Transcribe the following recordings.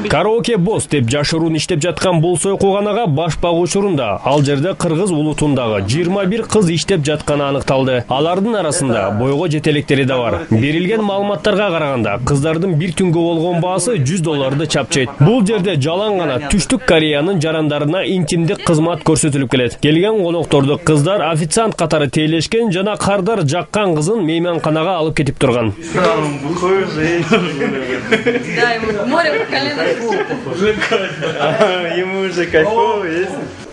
Караоке босс деп жашыруун иштеп жаткан бул сойкуганага баш багуучурунда ал жерде кыргыз улутундагы 21 кыз иштеп жатканы аныкталды. Алардын арасында бойго жетелектери да бар. Берилген маалыматтарга караганда кыздардын бир түнгө болгон баасы $100 чапчайт. Бул жерде жалаң гана Түштүк Кореянын жарандарына интимдик кызмат көрсөтүлүп келет. Келген конокторду кыздар официант катары тейлешкен жана кардар жаккан кызын мейманканага алып кетип турган.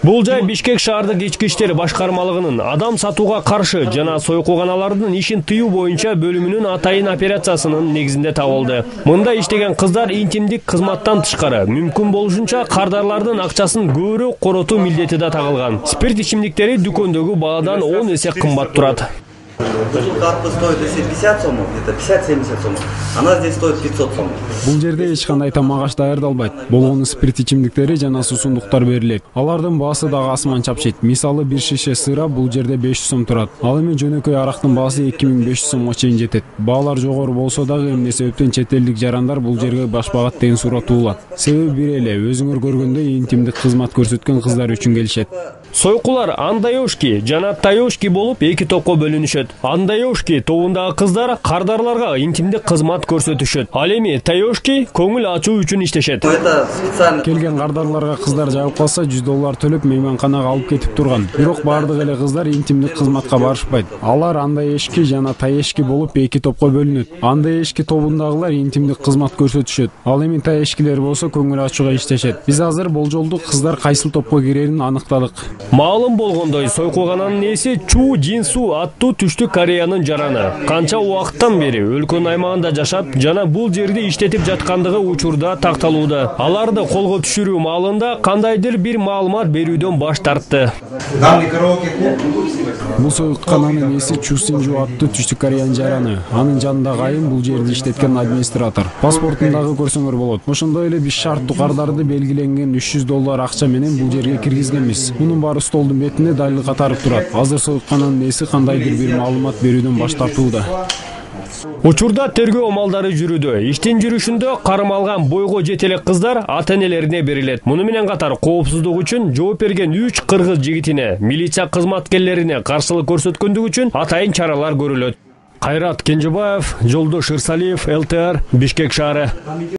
Бул жай Бишкек шаардык ички иштер башкармалыгынын адам сатууга каршы жана сойкуганалардын ишин тыюу боюнча бөлүмүнүн атайын операциясынын негизинде табылды. Мында иштеген кыздар интимдик кызматтан тышкары мүмкүн болушунча кардарлардын акчасын көбүрөөк коротуу милдети да тагылган. Спирт ичимдиктери дүкөндөгү баадан 10 эсе кымбат турат. Карпы стоит, если 50 сомов, где-то 50-70 сомов. Она здесь стоит 500 сомов. Бул жерде эч кандай тамак-аш даярдалбайт. Болгону спирт ичимдиктери жана суусундуктар берилет. Алардын баасы дагы асман чапчайт. Мисалы бир шише сыра бул жерде 500 сом турат. Ал эми жөнөкөй арактын баасы 2500 сомго чейин жетет. Баалар жогору болсо дагы эмне себептен чет элдик жарандар бул жерге башпагат деген суроо туулат. Себеби бир эле өзүңөр көргөндөй интимдик кызмат көрсөткөн кыздар үчүн келишет. Сойкулар андаёшки жана таёшки болуп эки топко бөлүнүшөт. Андаёшки тобундагы кыздар кардарларга интимдик кызмат көрсөтүшөт. Ал эми таёшки көңүл ачуу үчүн иштешет. Келген кардарларга кыздар жабып калса $100 төлөп мейманканага алып кетип турган. Бирок бардык эле кыздар интимдик кызматка барышпайт. Алар андаёшки жана таёшки болуп эки топко бөлүнөт. Андаёшки тобундагылар интимдик кызмат көрсөтүшөт. Ал эми таёшкилер болсо көңүл ачууга иштешет. Биз азыр болжолдуу кыздар кайсыл топко кирерин аныктадык. Маалым болгондой, сойкугананын ээси Чу Жинсу аттуу Түштүк Кореянын жараны. Канча убакыттан бери өлкөнүн аймагында жашап, жана бул жерди иштетип жаткандыгы учурда такталууда. Аларды колго түшүрүү маалында кандайдыр бир маалымат берүүдөн баш тартты. Бул сойкугананын ээси Чу Синжу аттуу Түштүк Кореянын жараны. Анын жанындагы айым бул жерди иштеткен администратор. Паспортундагы көрсөңөр болот. Ошондой эле биз шарттуу кардарды белгиленген $300 акча менен бул жерге киргизгенбиз. Мунун баары столдун бетинде дайыл катарып турат. Азыр сойкугананын ээси кандайдыр бир маалымат берүүдөн баш тартууда. Учурда тергөө амалдары жүрүүдө. Иштин жүрүшүндө кармалган бойго жетелек кыздар ата-энелерине берилет. Муну менен катар коопсуздук үчүн жооп берген 3 кыргыз жигитине, милиция кызматкерлерине каршылык көрсөткөндүгү үчүн атайын чаралар көрүлөт. Кайрат Кенжебаев, Жолдош Ирсалиев, ЛТР, Бишкек шаары.